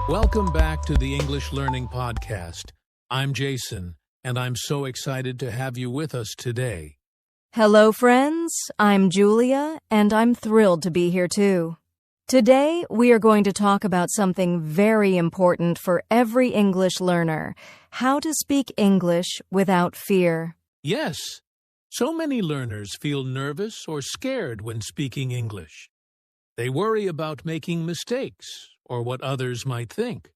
Welcome back to the English Learning Podcast. I'm Jason, and I'm so excited to have you with us today. Hello, friends. I'm Julia, and I'm thrilled to be here too. Today, we are going to talk about something very important for every English learner: how to speak English without fear. Yes, so many learners feel nervous or scared when speaking English. They worry about making mistakes or what others might think.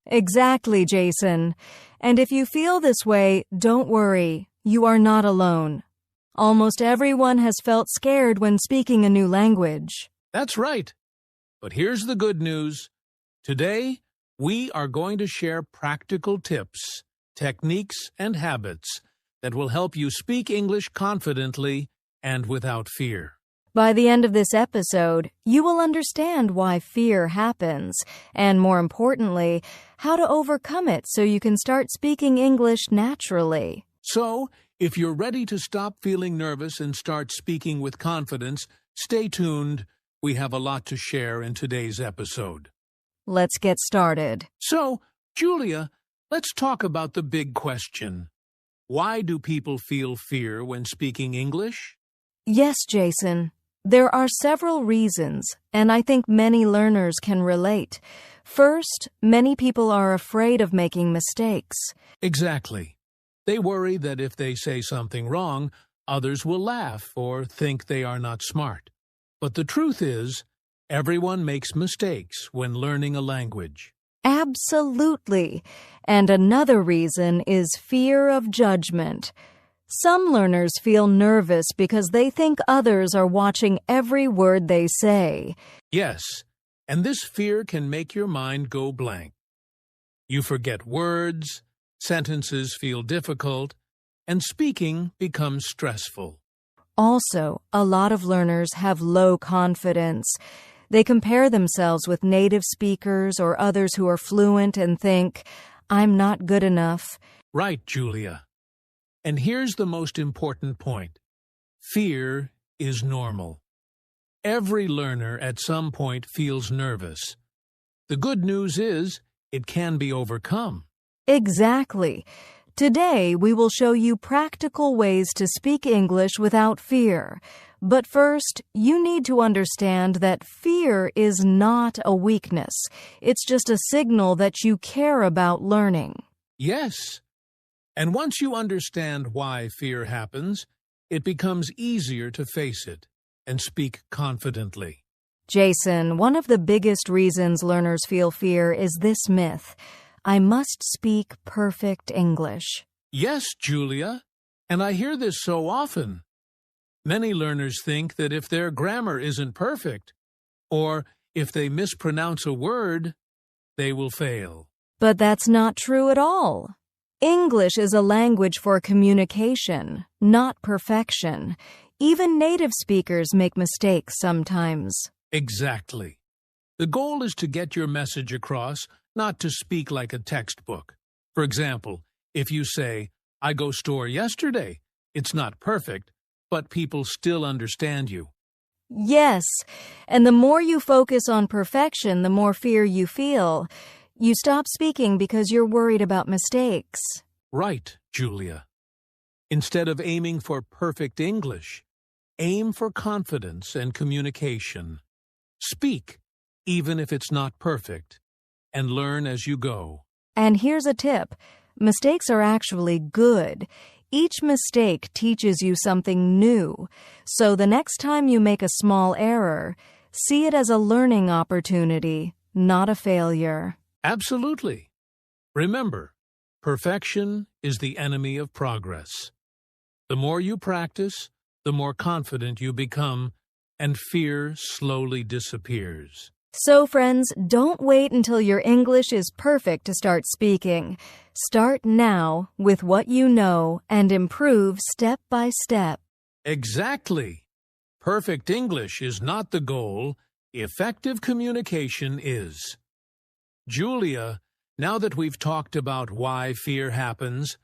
Exactly, Jason. And if you feel this way, don't worry. You are not alone. Almost everyone has felt scared when speaking a new language. That's right. But here's the good news. Today, we are going to share practical tips, techniques, and habits that will help you speak English confidently and without fear. By the end of this episode, you will understand why fear happens, and more importantly, how to overcome it so you can start speaking English naturally. So, if you're ready to stop feeling nervous and start speaking with confidence, stay tuned. We have a lot to share in today's episode. Let's get started. So, Julia, let's talk about the big question. Why do people feel fear when speaking English? Yes, Jason. There are several reasons, and I think many learners can relate. First, many people are afraid of making mistakes. Exactly. They worry that if they say something wrong, others will laugh or think they are not smart. But the truth is, everyone makes mistakes when learning a language. Absolutely. And another reason is fear of judgment. Some learners feel nervous because they think others are watching every word they say. Yes, and this fear can make your mind go blank. You forget words, sentences feel difficult, and speaking becomes stressful. Also, a lot of learners have low confidence. They compare themselves with native speakers or others who are fluent and think, "I'm not good enough." Right, Julia. And here's the most important point. Fear is normal. Every learner at some point feels nervous. The good news is it can be overcome. Exactly. Today, we will show you practical ways to speak English without fear. But first, you need to understand that fear is not a weakness. It's just a signal that you care about learning. Yes. And once you understand why fear happens, it becomes easier to face it and speak confidently. Jason, one of the biggest reasons learners feel fear is this myth: I must speak perfect English. Yes, Julia, and I hear this so often. Many learners think that if their grammar isn't perfect, or if they mispronounce a word, they will fail. But that's not true at all. English is a language for communication, not perfection. Even native speakers make mistakes sometimes. Exactly. The goal is to get your message across, not to speak like a textbook. For example, if you say, "I go store yesterday," it's not perfect, but people still understand you. Yes, and the more you focus on perfection, the more fear you feel. You stop speaking because you're worried about mistakes. Right, Julia. Instead of aiming for perfect English, aim for confidence and communication. Speak, even if it's not perfect, and learn as you go. And here's a tip. Mistakes are actually good. Each mistake teaches you something new. So the next time you make a small error, see it as a learning opportunity, not a failure. Absolutely. Remember, perfection is the enemy of progress. The more you practice, the more confident you become, and fear slowly disappears. So, friends, don't wait until your English is perfect to start speaking. Start now with what you know and improve step by step. Exactly. Perfect English is not the goal. Effective communication is. Julia, now that we've talked about why fear happens,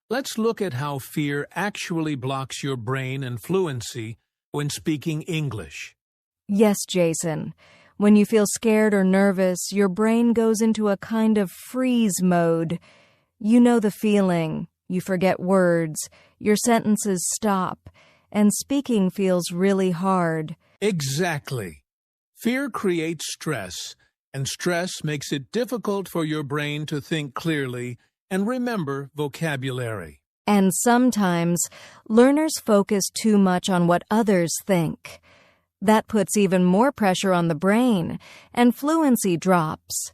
let's look at how fear actually blocks your brain and fluency when speaking English. Yes, Jason. When you feel scared or nervous, your brain goes into a kind of freeze mode. You know the feeling. You forget words, your sentences stop, and speaking feels really hard. Exactly. Fear creates stress, and stress makes it difficult for your brain to think clearly and remember vocabulary. And sometimes, learners focus too much on what others think. That puts even more pressure on the brain, and fluency drops.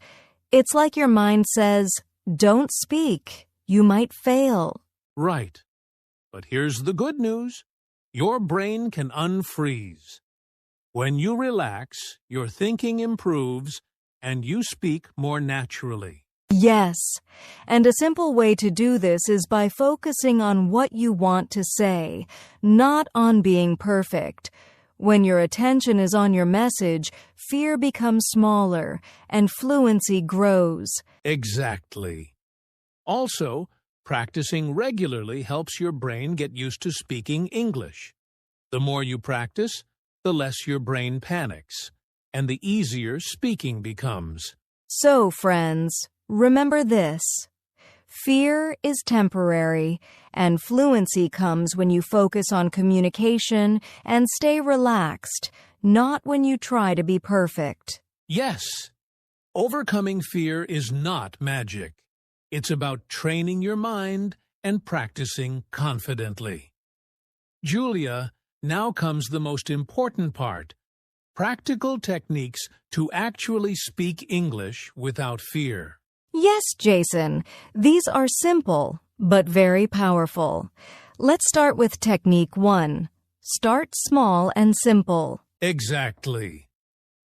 It's like your mind says, "Don't speak. You might fail." Right. But here's the good news. Your brain can unfreeze. When you relax, your thinking improves and you speak more naturally. Yes, and a simple way to do this is by focusing on what you want to say, not on being perfect. When your attention is on your message, fear becomes smaller and fluency grows. Exactly. Also, practicing regularly helps your brain get used to speaking English. The more you practice, the less your brain panics, and the easier speaking becomes. So, friends, remember this. Fear is temporary, and fluency comes when you focus on communication and stay relaxed, not when you try to be perfect. Yes, overcoming fear is not magic. It's about training your mind and practicing confidently. Julia, now comes the most important part. Practical techniques to actually speak English without fear. Yes, Jason, these are simple, but very powerful. Let's start with technique 1. Start small and simple. Exactly.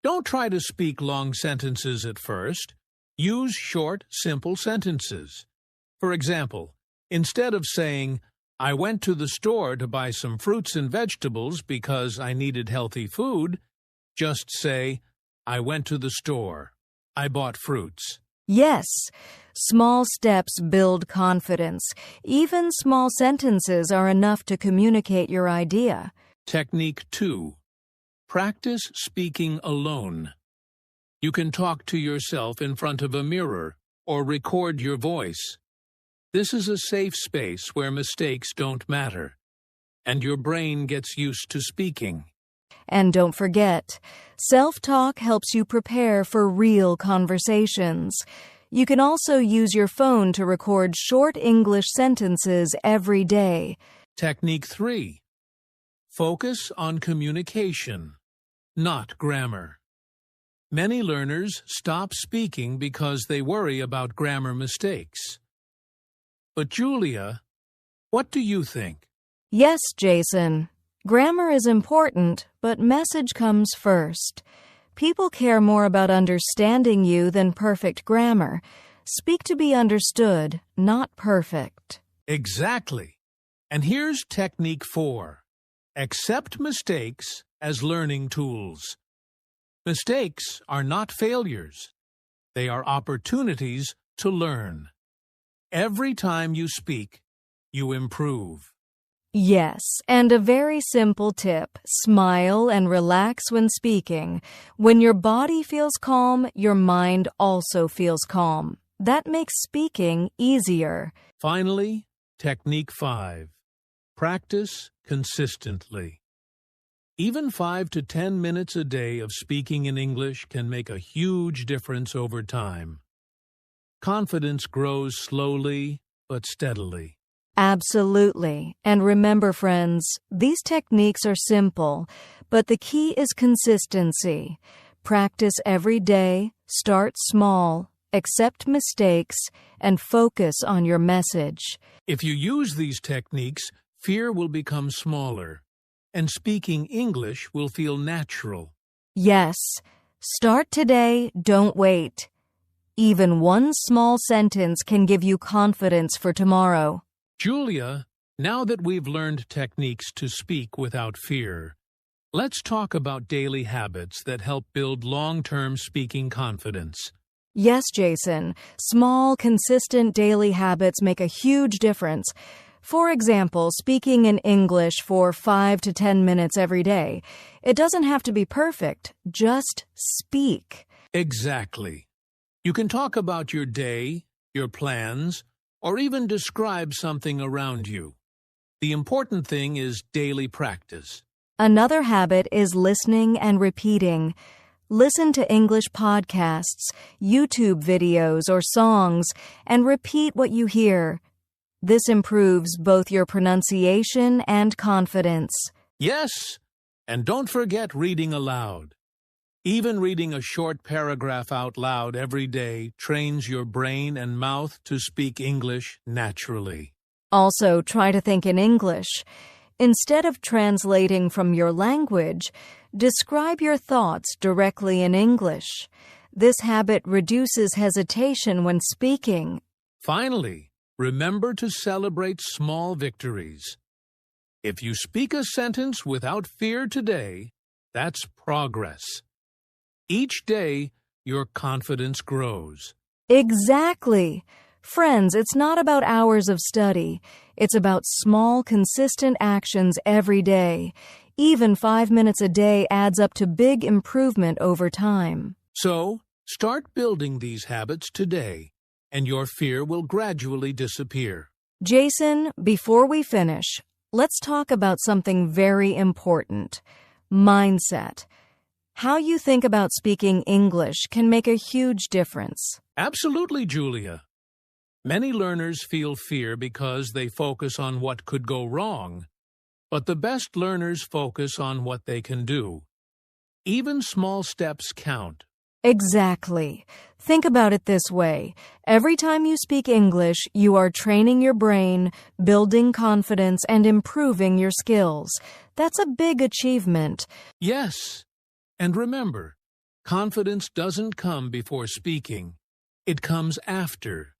Don't try to speak long sentences at first. Use short, simple sentences. For example, instead of saying, "I went to the store to buy some fruits and vegetables because I needed healthy food," just say, "I went to the store. I bought fruits." Yes, small steps build confidence. Even small sentences are enough to communicate your idea. Technique 2. Practice speaking alone. You can talk to yourself in front of a mirror or record your voice. This is a safe space where mistakes don't matter, and your brain gets used to speaking. And don't forget, self-talk helps you prepare for real conversations. You can also use your phone to record short English sentences every day. Technique 3. Focus on communication, not grammar. Many learners stop speaking because they worry about grammar mistakes. But Julia, what do you think? Yes, Jason. Grammar is important, but message comes first. People care more about understanding you than perfect grammar. Speak to be understood, not perfect. Exactly. And here's technique 4. Accept mistakes as learning tools. Mistakes are not failures. They are opportunities to learn. Every time you speak, you improve. Yes, and a very simple tip. Smile and relax when speaking. When your body feels calm, your mind also feels calm. That makes speaking easier. Finally, technique 5. Practice consistently. Even 5 to 10 minutes a day of speaking in English can make a huge difference over time. Confidence grows slowly but steadily. Absolutely. And remember, friends, these techniques are simple, but the key is consistency. Practice every day, start small, accept mistakes, and focus on your message. If you use these techniques, fear will become smaller, and speaking English will feel natural. Yes, start today, don't wait. Even one small sentence can give you confidence for tomorrow. Julia, now that we've learned techniques to speak without fear, let's talk about daily habits that help build long-term speaking confidence. Yes, Jason, small, consistent daily habits make a huge difference. For example, speaking in English for 5 to 10 minutes every day. It doesn't have to be perfect, just speak. Exactly. You can talk about your day, your plans, or even describe something around you. The important thing is daily practice. Another habit is listening and repeating. Listen to English podcasts, YouTube videos, or songs, and repeat what you hear. This improves both your pronunciation and confidence. Yes, and don't forget reading aloud. Even reading a short paragraph out loud every day trains your brain and mouth to speak English naturally. Also, try to think in English. Instead of translating from your language, describe your thoughts directly in English. This habit reduces hesitation when speaking. Finally, remember to celebrate small victories. If you speak a sentence without fear today, that's progress. Each day, your confidence grows. Exactly. Friends, it's not about hours of study. It's about small, consistent actions every day. Even 5 minutes a day adds up to big improvement over time. So, start building these habits today, and your fear will gradually disappear. Jason, before we finish, let's talk about something very important: mindset. How you think about speaking English can make a huge difference. Absolutely, Julia. Many learners feel fear because they focus on what could go wrong, but the best learners focus on what they can do. Even small steps count. Exactly. Think about it this way. Every time you speak English, you are training your brain, building confidence, and improving your skills. That's a big achievement. Yes. And remember, confidence doesn't come before speaking. It comes after.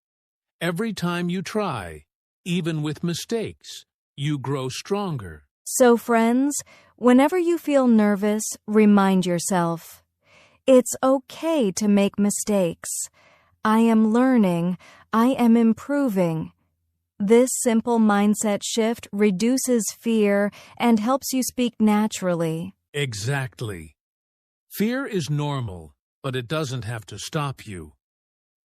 Every time you try, even with mistakes, you grow stronger. So, friends, whenever you feel nervous, remind yourself, it's okay to make mistakes. I am learning. I am improving. This simple mindset shift reduces fear and helps you speak naturally. Exactly. Fear is normal, but it doesn't have to stop you.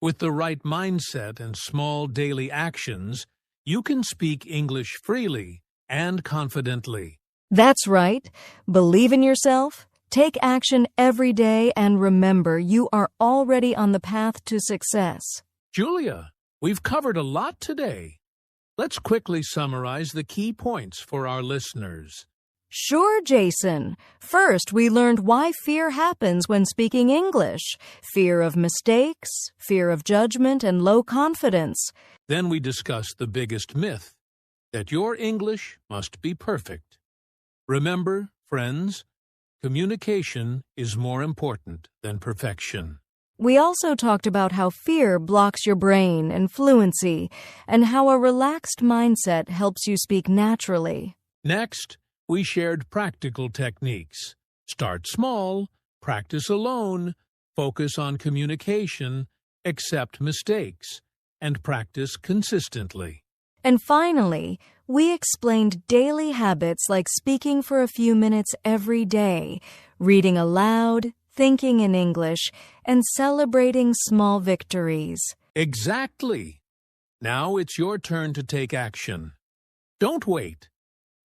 With the right mindset and small daily actions, you can speak English freely and confidently. That's right. Believe in yourself, take action every day, and remember, you are already on the path to success. Julia, we've covered a lot today. Let's quickly summarize the key points for our listeners. Sure, Jason. First, we learned why fear happens when speaking English. Fear of mistakes, fear of judgment, and low confidence. Then we discussed the biggest myth, that your English must be perfect. Remember, friends, communication is more important than perfection. We also talked about how fear blocks your brain and fluency, and how a relaxed mindset helps you speak naturally. Next, we shared practical techniques. Start small, practice alone, focus on communication, accept mistakes, and practice consistently. And finally, we explained daily habits like speaking for a few minutes every day, reading aloud, thinking in English, and celebrating small victories. Exactly. Now it's your turn to take action. Don't wait.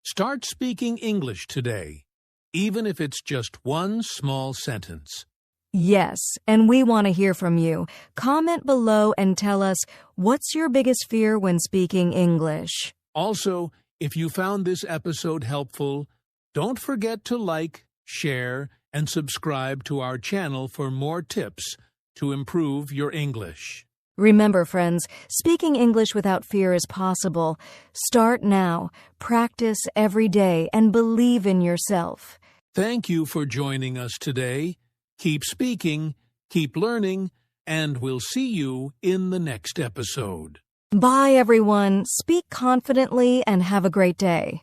Start speaking English today, even if it's just one small sentence. Yes, and we want to hear from you. Comment below and tell us, what's your biggest fear when speaking English? Also, if you found this episode helpful, don't forget to like, share, and subscribe to our channel for more tips to improve your English. Remember, friends, speaking English without fear is possible. Start now, practice every day, and believe in yourself. Thank you for joining us today. Keep speaking, keep learning, and we'll see you in the next episode. Bye, everyone. Speak confidently and have a great day.